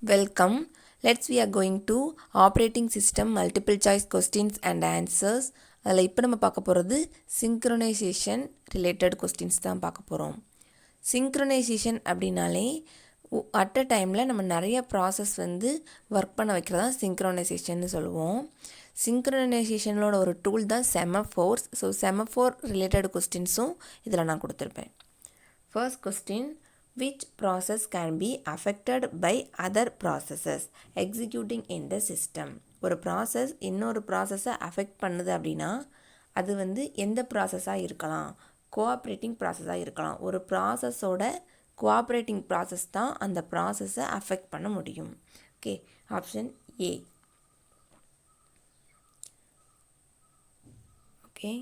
Welcome. We are going to operating system multiple choice questions and answers. அதில் இப்போ நம்ம பார்க்க போகிறது synchronization related questions தான் பார்க்க போகிறோம். synchronization அப்படின்னாலே அட் அ டைமில் நம்ம நிறைய ப்ராசஸ் வந்து ஒர்க் பண்ண வைக்கிறதா synchronization சொல்லுவோம். synchronization ஒரு டூல் தான் semaphores. So semaphore related questions இதில் நான் கொடுத்துருப்பேன். First question, which process can be affected by other processes executing in the system? ஒரு ப்ராசஸ் இன்னொரு ப்ராசஸை அஃபெக்ட் பண்ணுது அப்படின்னா அது வந்து எந்த ப்ராசஸாக இருக்கலாம்? கோஆப்ரேட்டிங் ப்ராசஸாக இருக்கலாம். ஒரு ப்ராசஸோட கோஆப்ரேட்டிங் ப்ராசஸ் தான் அந்த ப்ராசஸை அஃபெக்ட் பண்ண முடியும். Okay, option A. Okay,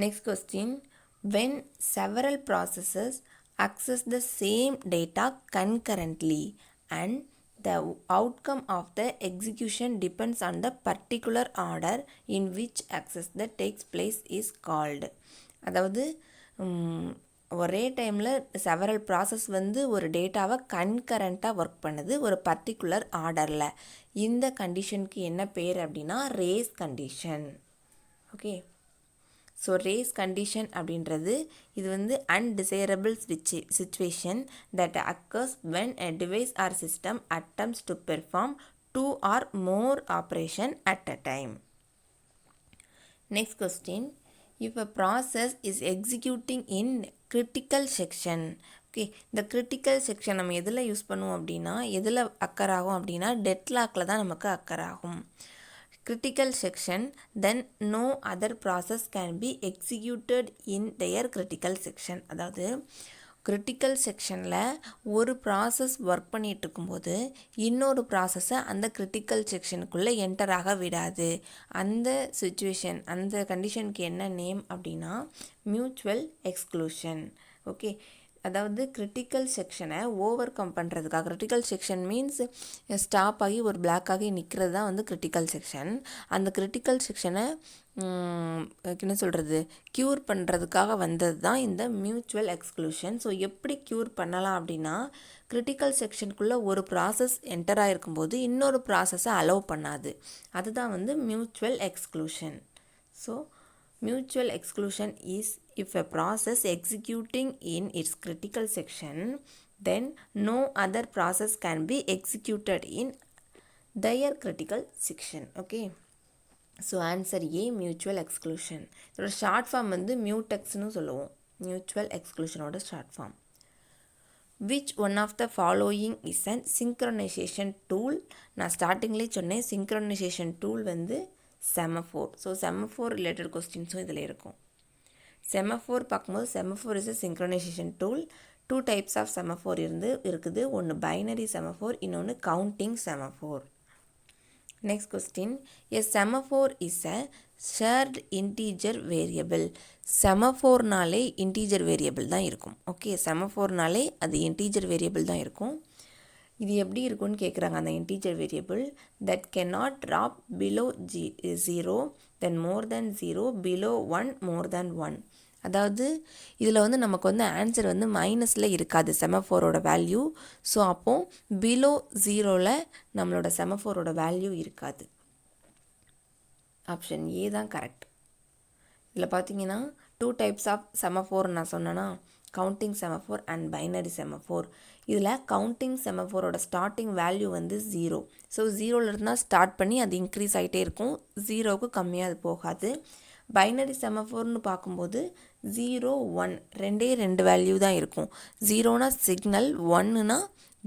next question, when several processes access the same data concurrently and the outcome of the execution depends on the particular order in which access that takes place is called. அதாவது ஒரே டைமில் several process வந்து ஒரு டேட்டாவை கன்கரண்ட்டாக work பண்ணுது ஒரு particular ஆர்டரில். இந்த கண்டிஷனுக்கு என்ன பேர் அப்படின்னா race condition. Okay, so race condition அப்படின்றது இது வந்து undesirable situation that occurs when a device or system attempts to perform 2 or more operation at a time. Next question, if a process is executing in critical section. Okay, இந்த critical section நம்ம எதில் use பண்ணுவோம் அப்படின்னா எதில் occur ஆகும் அப்படின்னா டெட்லாக்கில் தான் நமக்கு அக்கர் ஆகும். critical section, then no other process can be executed in their critical section. அதாவது critical sectionல ஒரு ப்ராசஸ் ஒர்க் பண்ணிட்டு இருக்கும்போது இன்னொரு ப்ராசஸை அந்த critical sectionக்குள்ளே என்டர் ஆக விடாது. அந்த சுச்சுவேஷன் அந்த கண்டிஷனுக்கு என்ன நேம் அப்படின்னா மியூச்சுவல் எக்ஸ்க்ளூஷன். ஓகே, அதாவது கிரிட்டிக்கல் செக்ஷனை ஓவர் கம் பண்ணுறதுக்காக, கிரிட்டிக்கல் செக்ஷன் மீன்ஸ் ஸ்டாப் ஆகி ஒரு பிளாக் ஆகி நிற்கிறது தான் வந்து கிரிட்டிக்கல் செக்ஷன். அந்த கிரிட்டிக்கல் செக்ஷனை என்ன சொல்கிறது க்யூர் பண்ணுறதுக்காக வந்தது தான் இந்த மியூச்சுவல் எக்ஸ்க்ளூஷன். ஸோ எப்படி க்யூர் பண்ணலாம் அப்படின்னா கிரிட்டிக்கல் செக்ஷனுக்குள்ளே ஒரு ப்ராசஸ் என்டர் ஆகிருக்கும்போது இன்னொரு ப்ராசஸை அலோவ் பண்ணாது. அதுதான் வந்து mutual exclusion. So mutual exclusion is if a process executing in its critical section, then no other process can be executed in their critical section. Okay, so answer A, mutual exclusion. இதோட short form வந்து மியூடெக்ஸ்னு சொல்லுவோம். Mutual எக்ஸ்க்ளூஷனோட short form. which one of the following is a synchronization tool? நான் ஸ்டார்டிங்லேயே சொன்னேன் synchronization tool வந்து semaphore. So semaphore related கொஸ்டின்ஸும் இதில் இருக்கும். semaphore பார்க்கும்போது semaphore is a synchronization tool. 2 types of semaphore இருக்குது. ஒன்று binary semaphore, இன்னொன்று counting semaphore. Next question, a semaphore is a shared integer variable. semaphore-நாலே integer variable தான் இருக்கும். ஓகே, semaphore-நாலே அது integer variable தான் இருக்கும். இது எப்படி இருக்கும்னு கேட்குறாங்க. அந்த integer variable that cannot drop below 0 then more than 0 below 1 more than 1. அதாவது இதில் வந்து நமக்கு வந்து ஆன்சர் வந்து மைனஸில் இருக்காது செமஃபோரோட வேல்யூ. ஸோ அப்போது பிலோ 0ல் நம்மளோட செமஃபோரோட வேல்யூ இருக்காது. ஆப்ஷன் ஏ தான் கரெக்ட். இதில் பார்த்தீங்கன்னா 2 types ஆஃப் செமஃபோர் நான் சொன்னேன்னா counting semaphore and binary semaphore. இதில் கவுண்டிங் செமஃபோரோட ஸ்டார்டிங் வேல்யூ வந்து 0. ஸோ 0லேருந்து தான் ஸ்டார்ட் பண்ணி அது இன்க்ரீஸ் ஆகிட்டே இருக்கும். 0க்கு கம்மியாக அது போகாது. பைனரி செமஃபோர்னு பார்க்கும்போது 0 1 2 வேல்யூ தான் இருக்கும். 0னா சிக்னல், 1னா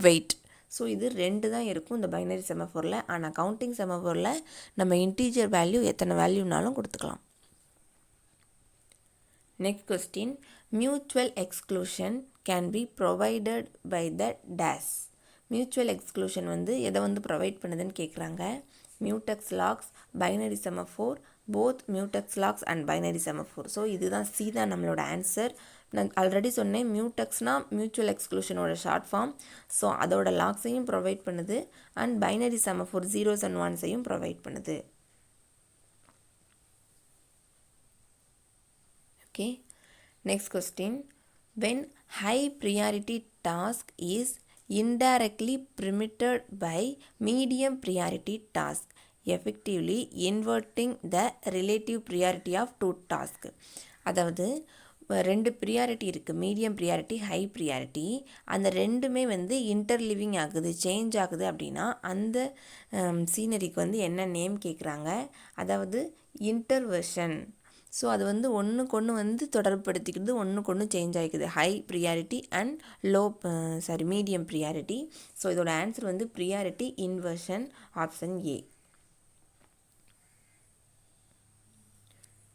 வெயிட். ஸோ இது 2 தான் இருக்கும் இந்த பைனரி செமஃபோரில். ஆனால் கவுண்டிங் செமஃபோரில் நம்ம இன்டீஜர் வேல்யூ எத்தனை வேல்யூனாலும் கொடுத்துக்கலாம். Next question, mutual exclusion can be provided by the dash. mutual exclusion வந்து எதை வந்து ப்ரொவைட் பண்ணுதுன்னு கேட்குறாங்க. mutex locks, binary semaphore, both mutex locks and binary semaphore. So இதுதான் சி தான் நம்மளோட ஆன்சர். நான் ஆல்ரெடி சொன்னேன் மியூடெக்ஸ்னால் மியூச்சுவல் எக்ஸ்க்ளூஷனோட ஷார்ட் ஃபார்ம். ஸோ அதோட லாக்ஸையும் ப்ரொவைட் பண்ணுது and binary semaphore 0s and 1s provide பண்ணுது. Okay, next question, when high priority task is indirectly permitted by medium priority task, effectively inverting the relative priority of two tasks. அதாவது ரெண்டு priority இருக்குது, medium priority, high priority. அந்த ரெண்டுமே வந்து interleaving ஆகுது, change ஆகுது. அப்படின்னா அந்த சீனரிக்கு வந்து என்ன நேம் கேட்குறாங்க, அதாவது இன்டர்வர்ஷன். ஸோ அது வந்து ஒன்றுக்கு ஒன்று வந்து தொடர்புபடுத்திக்கிறது, ஒன்றுக்கு ஒன்று சேஞ்ச் ஆகிக்குது. High priority and medium priority. So இதோட ஆன்சர் வந்து priority inversion, option A.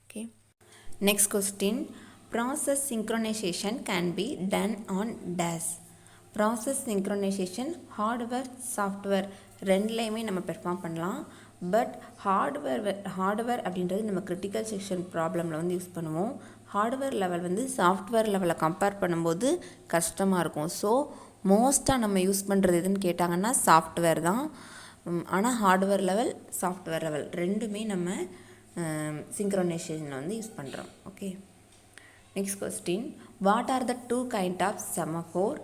Okay, next question. Process synchronization can be done on dash. Process synchronization hardware software ரெண்டுலேயுமே நம்ம பெர்ஃபார்ம் பண்ணலாம். பட் ஹார்ட்வேர் அப்படின்றது நம்ம கிரிட்டிக்கல் செக்ஷன் ப்ராப்ளமில் வந்து use பண்ணுவோம். Hardware level வந்து சாஃப்ட்வேர் லெவலை கம்பேர் பண்ணும்போது கஷ்டமாக இருக்கும். ஸோ மோஸ்ட்டாக நம்ம யூஸ் பண்ணுறது எதுன்னு கேட்டாங்கன்னா சாஃப்ட்வேர் தான். ஆனால் ஹார்ட்வேர் லெவல், சாஃப்ட்வேர் லெவல் ரெண்டுமே நம்ம சிங்க்ரோனைசேஷனில் வந்து யூஸ் பண்ணுறோம். Okay, next question. What are the two kind of semaphore?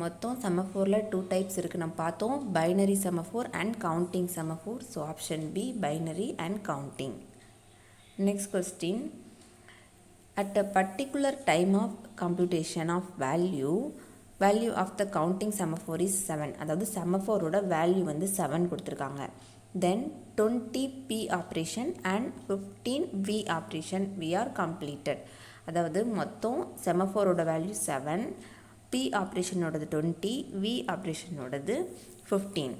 மொத்தம் செமஃபோரில் 2 டைப்ஸ் இருக்குது நம்ம பார்த்தோம், binary semaphore and counting semaphore. So option B, binary and counting. Next question. At a particular time of computation of value of the counting semaphore is 7. அதாவது செமஃபோரோட value வந்து 7 கொடுத்துருக்காங்க. Then 20 P operation and 15 V operation are completed. அதாவது மொத்தம் செமஃபோரோட value 7, P ஆப்ரேஷனோடது 20, V ஆப்ரேஷனோடது 15.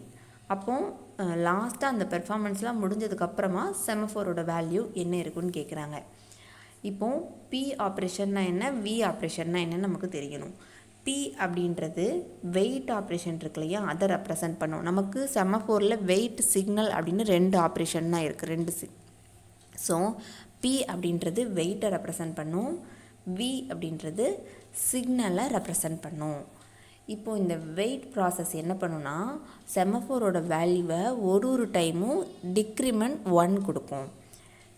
அப்போது லாஸ்ட்டாக அந்த பெர்ஃபார்மன்ஸ்லாம் முடிஞ்சதுக்கப்புறமா செமஃபோரோட வேல்யூ என்ன இருக்குன்னு கேட்குறாங்க. இப்போது P ஆப்ரேஷன்னா என்ன, V ஆப்ரேஷன்னா என்னன்னு நமக்கு தெரியணும். P அப்படின்றது வெயிட் ஆப்ரேஷன் இருக்கு இல்லையா, அதை ரெப்ரசன்ட் பண்ணும். நமக்கு செமஃபோரில் வெயிட், சிக்னல் அப்படின்னு 2 ஆப்ரேஷன் தான் இருக்குது, ஸோ P அப்படின்றது வெயிட்டை ரெப்ரசன்ட் பண்ணும், V அப்படின்றது சிக்னலை ரெப்ரசன்ட் பண்ணும். இப்போது இந்த வெயிட் ப்ராசஸ் என்ன பண்ணுன்னா, செமஃபோரோட வேல்யூவை ஒரு டைமும் டிக்ரிமெண்ட் 1 கொடுக்கும்.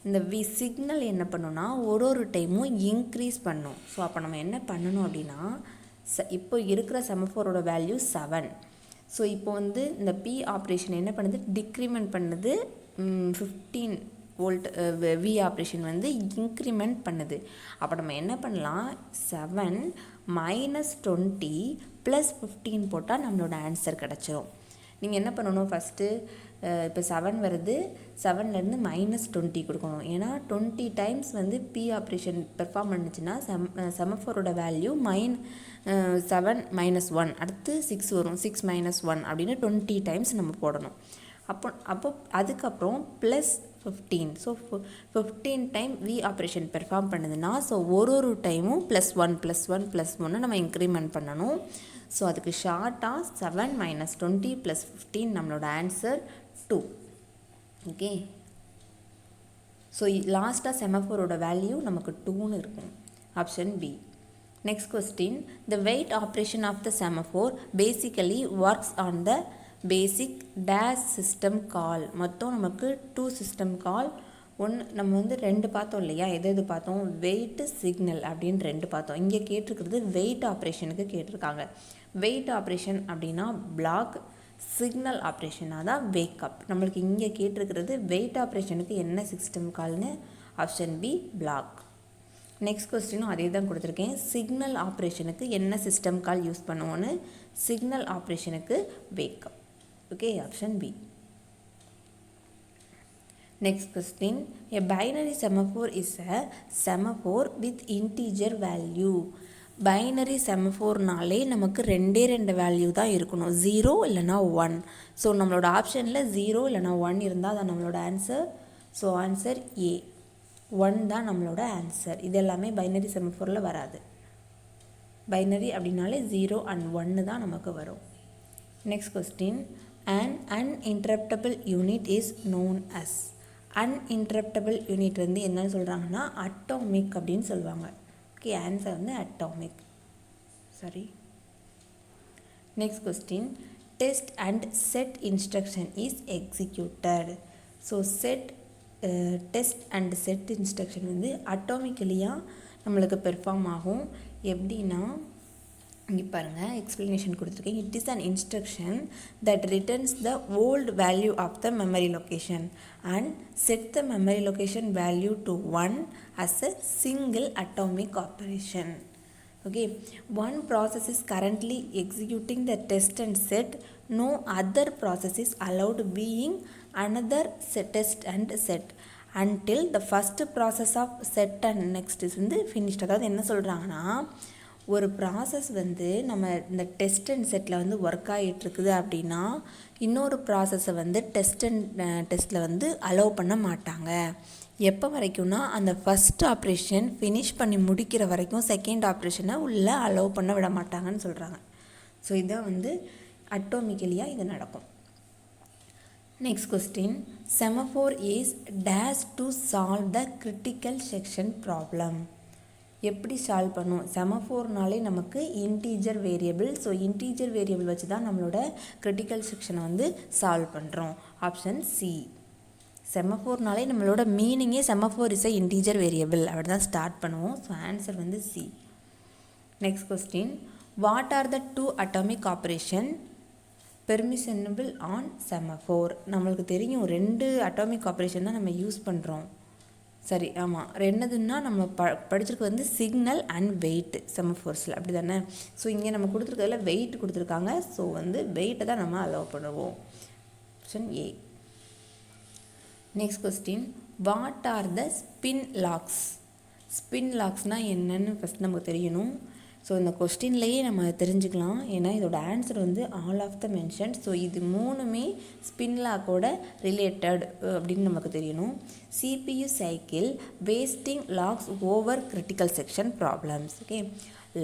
இந்த சிக்னல் என்ன பண்ணுன்னா ஒரு டைமும் இன்க்ரீஸ் பண்ணும். ஸோ அப்போ நம்ம என்ன பண்ணணும் அப்படின்னா, இப்போ இருக்கிற செமஃபோரோட வேல்யூ 7. ஸோ இப்போ வந்து இந்த P ஆப்ரேஷன் என்ன பண்ணுது, டிக்ரிமெண்ட் பண்ணுது, 15 வோல்ட். V ஆப்ரேஷன் வந்து இன்க்ரிமெண்ட் பண்ணுது. அப்போ நம்ம என்ன பண்ணலாம், 7 - 20 + 15 போட்டால் நம்மளோட ஆன்சர் கிடச்சிரும். நீங்கள் என்ன பண்ணணும், ஃபஸ்ட்டு இப்போ 7 வருது, 7லேருந்து -20 கொடுக்கணும். ஏன்னா 20 டைம்ஸ் வந்து P ஆப்ரேஷன் பெர்ஃபார்ம் பண்ணுச்சுன்னா செமஃபோரோட வேல்யூ 7 - 1, அடுத்து 6 வரும், 6 - 1 அப்படின்னு 20 டைம்ஸ் நம்ம போடணும். அப்போ அதுக்கப்புறம் +15. So 15 time V operation perform பண்ணுதுன்னா, ஸோ ஒரு டைமும் +1 +1 +1 நம்ம இன்க்ரிமெண்ட் பண்ணணும். ஸோ அதுக்கு ஷார்ட்டாக 7 - 20 + 15 நம்மளோட ஆன்சர் 2. ஓகே, ஸோ லாஸ்ட்டாக செமஃபோரோட வேல்யூ நமக்கு 2ன்னு இருக்கும், option B. Next question. The wait operation of the semaphore basically works on the basic dash system call. மொத்தம் நமக்கு 2 சிஸ்டம் கால். நம்ம வந்து 2 பார்த்தோம் இல்லையா, எது பார்த்தோம், வெயிட்டு, சிக்னல் அப்படின்னு 2 பார்த்தோம். இங்கே கேட்டிருக்கிறது வெயிட் ஆப்ரேஷனுக்கு கேட்டிருக்காங்க. வெயிட் ஆப்ரேஷன் அப்படின்னா பிளாக், சிக்னல் ஆப்ரேஷனாக தான் வேக்கப். நம்மளுக்கு இங்கே கேட்டிருக்கிறது வெயிட் ஆப்ரேஷனுக்கு என்ன சிஸ்டம் கால்னு, ஆப்ஷன் பி, பிளாக். நெக்ஸ்ட் கொஸ்டினும் அதே தான் கொடுத்துருக்கேன். சிக்னல் ஆப்ரேஷனுக்கு என்ன சிஸ்டம் கால் யூஸ் பண்ணுவோன்னு, சிக்னல் ஆப்ரேஷனுக்கு wakeup. Okay, option B. Next question. A binary semaphore is a semaphore with integer value. Binary செமஃபோர்னாலே நமக்கு 2 வேல்யூ தான் இருக்கணும், 0 இல்லைனா 1. ஸோ நம்மளோட ஆப்ஷனில் 0 இல்லைனா 1 இருந்தால் தான் நம்மளோட ஆன்சர். ஸோ ஆன்சர் ஏ, 1 தான் நம்மளோட ஆன்சர். இது எல்லாமே பைனரி செமஃபோரில் வராது. பைனரி அப்படின்னாலே 0 and 1 தான் நமக்கு வரும். Next question. An uninterruptible unit is known as. Uninterruptible unit வந்து என்னன்னு சொல்கிறாங்கன்னா அட்டாமிக் அப்படின்னு சொல்லுவாங்க. ஓகே, ஆன்சர் வந்து atomic. Sorry. Next question. Test and set instruction is executed. So test and set instruction வந்து அட்டாமிக்கலியாக நம்மளுக்கு பெர்ஃபார்ம் ஆகும். எப்படின்னா, இங்கே பாருங்கள் எக்ஸ்ப்ளனேஷன் கொடுத்துருக்கேன். It is an instruction that returns the old value of the memory location and set the memory location value to 1 as a single atomic operation. Okay, one process is currently executing the test and set. No other process is allowed being another test and set until the first process of set and next is finished. அதாவது என்ன சொல்கிறாங்கன்னா, ஒரு process நம்ம இந்த test and settle work ஆகிட்டுருக்குது அப்படின்னா இன்னொரு ப்ராசஸை டெஸ்ட்டில் அலோவ் பண்ண மாட்டாங்க. எப்போ வரைக்கும்னா அந்த ஃபஸ்ட் ஆப்ரேஷன் ஃபினிஷ் பண்ணி முடிக்கிற வரைக்கும் செகண்ட் ஆப்ரேஷனை உள்ளே அலோவ் பண்ண விட மாட்டாங்கன்னு சொல்கிறாங்க. ஸோ இதான் அட்டோமிக்கலியாக இது நடக்கும். Next question, semaphore is dash to solve the critical section problem. எப்படி சால்வ் பண்ணும்? செமஃபோர்னாலே நமக்கு integer variable. So integer variable வச்சு தான் நம்மளோட கிரிட்டிக்கல் செக்ஷனை சால்வ் பண்ணுறோம். Option C. செமஃபோர்னாலே நம்மளோட மீனிங்கே semaphore is a integer variable அப்படி தான் ஸ்டார்ட் பண்ணுவோம். So answer C. Next question, what are the 2 atomic operation permissible on semaphore? நம்மளுக்கு தெரியும் 2 அட்டாமிக் ஆப்ரேஷன் தான் நம்ம யூஸ் பண்ணுறோம். சரி, ஆமாம், ரெண்டுதுன்னா நம்ம படிச்சிருக்கிறது சிக்னல் அண்ட் வெயிட் செமஃபோர்ஸில், அப்படி தானே? ஸோ இங்கே நம்ம கொடுத்துருக்கிறதுல வெயிட் கொடுத்துருக்காங்க. ஸோ வெயிட்டை தான் நம்ம அலோவ் பண்ணுவோம். Option A. Next question, what are the spin locks? Spin லாக்ஸ்னால் என்னன்னு ஃபஸ்ட் நமக்கு தெரியணும். ஸோ இந்த கொஸ்டின்லேயே நம்ம தெரிஞ்சுக்கலாம். ஏன்னா இதோட answer all of the mention. So இது 3மே ஸ்பின் லாக்கோட ரிலேட்டட் அப்படின்னு நமக்கு தெரியணும். CPU cycle wasting locks over critical section problems. Okay,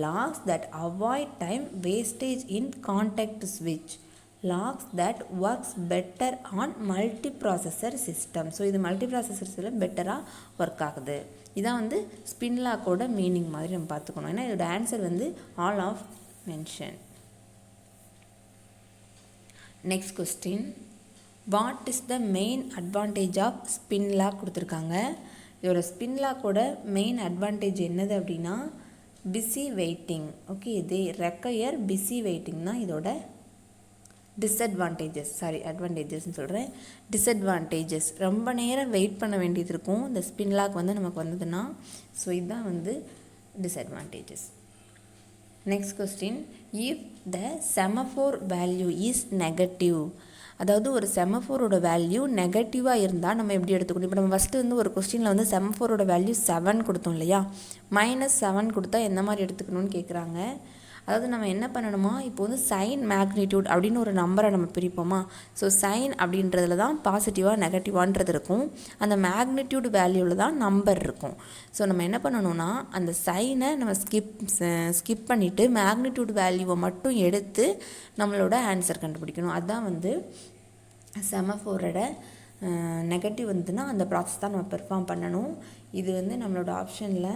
locks that avoid time wastage in contact ஸ்விட்ச், locks that works better on multi processor system. So இது multi ப்ராசஸர்ஸில் பெட்டராக ஒர்க் ஆகுது. இதான் ஸ்பின் லாக்கோட மீனிங் மாதிரி நம்ம பார்த்துக்கணும். ஏன்னா இதோட answer all of mention. Next question, what is the main advantage of spin lock கொடுத்துருக்காங்க. இதோட ஸ்பின் லாக்கோட மெயின் அட்வான்டேஜ் என்னது அப்படின்னா பிஸி வெயிட்டிங். ஓகே, இது ரெக்கையர் பிஸி வெயிட்டிங் தான் இதோட டிஸ்அட்வான்டேஜஸ். அட்வான்டேஜஸ்ன்னு சொல்கிறேன். டிஸ்அட்வான்டேஜஸ், ரொம்ப நேரம் வெயிட் பண்ண வேண்டியது இருக்கும் இந்த ஸ்பின் லாக் நமக்கு வந்ததுன்னா. ஸோ இதுதான் disadvantages. Next question, if the semaphore value is negative. அதாவது ஒரு செமஃபோரோட வேல்யூ நெகட்டிவாக இருந்தால் நம்ம எப்படி எடுத்துக்கணும்? இப்போ நம்ம ஃபஸ்ட்டு ஒரு கொஸ்டினில் செமஃபோரோட வேல்யூ 7 கொடுத்தோம் இல்லையா? -7 கொடுத்தா எந்த மாதிரி எடுத்துக்கணும்னு கேட்குறாங்க. அதாவது நம்ம என்ன பண்ணணுமா, இப்போ சைன் மேக்னிடியூட் அப்படின்னு ஒரு நம்பரை நம்ம பிரிப்போமா? ஸோ சைன் அப்படின்றதுல தான் பாசிட்டிவாக நெகட்டிவான்றது இருக்கும். அந்த மேக்னிடியூட் வேல்யூவில் தான் நம்பர் இருக்கும். ஸோ நம்ம என்ன பண்ணணும்னா அந்த சைனை நம்ம ஸ்கிப் பண்ணிவிட்டு மேக்னிடியூட் வேல்யூவை மட்டும் எடுத்து நம்மளோட ஆன்சர் கண்டுபிடிக்கணும். அதுதான் செமஃபோரோட நெகட்டிவ் அந்த ப்ராசஸ் தான் நம்ம பெர்ஃபார்ம் பண்ணணும். இது நம்மளோட ஆப்ஷனில்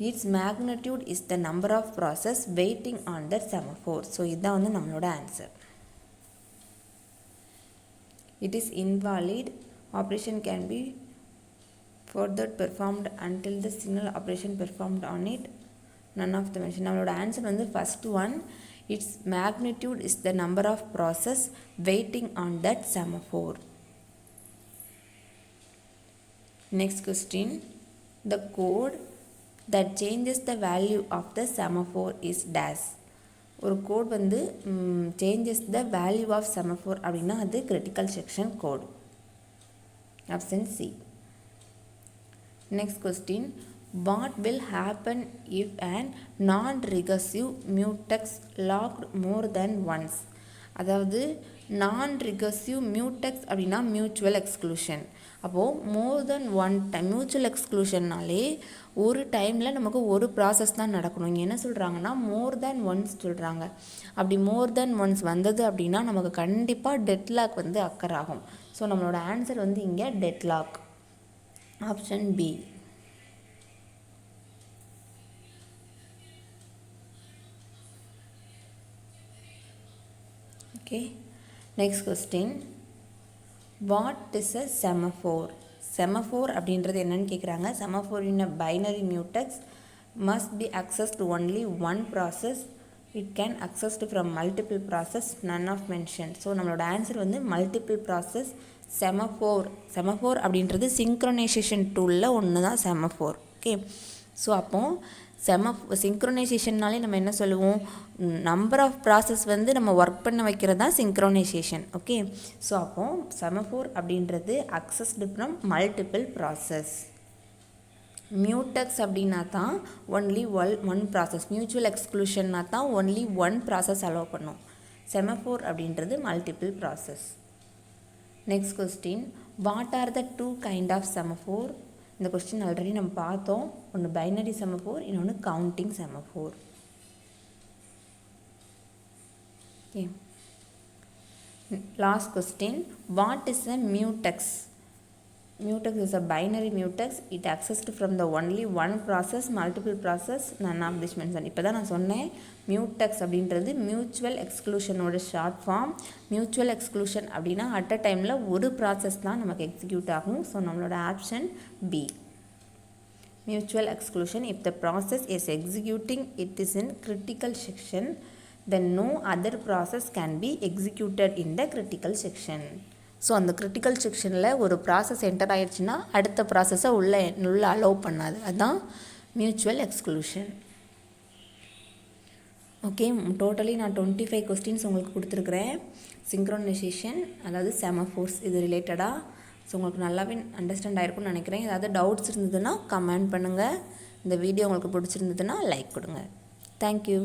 its magnitude is the number of process waiting on that semaphore. So இதுதான் நம்மளோட answer. It is invalid. Operation can be further performed until the signal operation performed on it. None of the mention. நம்மளோட answer first one. Its magnitude is the number of process waiting on that semaphore. Next question. The code that changes the value of the semaphore is dash. ஒரு code changes the value of semaphore அப்படின்னா அது critical section code. Option C. Next question, what will happen if an non-recursive mutex locked more than once? அதாவது non-recursive mutex அப்படின்னா mutual exclusion. அப்போது மோர் தென் one time mutual எக்ஸ்க்ளூஷன்னாலே ஒரு டைமில் நமக்கு ஒரு process தான் நடக்கணும். இங்கே என்ன சொல்கிறாங்கன்னா மோர் தென் ஒன்ஸ் சொல்கிறாங்க. அப்படி மோர் தென் ஒன்ஸ் வந்தது அப்படின்னா நமக்கு கண்டிப்பாக டெட்லாக் அக்கர் ஆகும். ஸோ நம்மளோட ஆன்சர் இங்கே deadlock. Option B. Okay, next question, what is a semaphore? Semaphore அப்படின்றது என்னன்னு கேட்குறாங்க. Semaphore in a binary mutex must be accessed only one process, it can accessed from multiple process, none of mentioned. So நம்மளோட answer வந்து multiple process semaphore. Semaphore அப்படின்றது synchronisation டூலில் ஒன்று தான் semaphore. Okay, so அப்போது சிங்க்ரனைசேஷன்னாலே நம்ம என்ன சொல்லுவோம், நம்பர் ஆஃப் ப்ராசஸ் வந்து நம்ம ஒர்க் பண்ண வைக்கிறது தான் சிங்க்ரனைசேஷன். ஓகே, ஸோ அப்போது செமஃபோர் அப்படின்றது accessed from multiple process. Mutex அப்படின்னா தான் ஒன்லி ஒன் ப்ராசஸ். மியூச்சுவல் எக்ஸ்க்ளூஷன்னா தான் ஒன்லி ஒன் ப்ராசஸ் அலோவ் பண்ணும். செமஃபோர் அப்படின்றது multiple process. Next question, what are the two kind of semaphore? இந்த கொஸ்டின் ஆல்ரெடி நம்ம பார்த்தோம். ஒன்று பைனரி செமஃபோர், இன்னொன்று counting semaphore. Okay, last question, what is a mutex? Mutex is a binary mutex. It accessed from the only one process, multiple process, none of this mentioned. இப்போ தான் நான் சொன்னேன், mutex அப்படின்றது mutual எக்ஸ்க்ளூஷனோட short form. Mutual exclusion அப்படின்னா at a டைமில் ஒரு process தான் நமக்கு எக்ஸிக்யூட் ஆகும். ஸோ நம்மளோட option B, mutual exclusion. If the process is executing it is in critical section, then no other process can be executed in the critical section. So அந்த critical செக்ஷனில் ஒரு process enter ஆகிடுச்சுன்னா அடுத்த ப்ராசஸை உள்ளே allow பண்ணாது. அதுதான் மியூச்சுவல் எக்ஸ்க்ளூஷன். ஓகே, டோட்டலி நான் 25 கொஸ்டின்ஸ் உங்களுக்கு கொடுத்துருக்குறேன். சிங்க்ரோனைசேஷன் அதாவது செமஃபோர்ஸ் இது ரிலேட்டடாக. ஸோ உங்களுக்கு நல்லாவே அண்டர்ஸ்டாண்ட் ஆகிருக்கும்னு நினைக்கிறேன். ஏதாவது டவுட்ஸ் இருந்ததுன்னா கமெண்ட் பண்ணுங்கள். இந்த வீடியோ உங்களுக்கு பிடிச்சிருந்ததுன்னா லைக் கொடுங்க. தேங்க்யூ.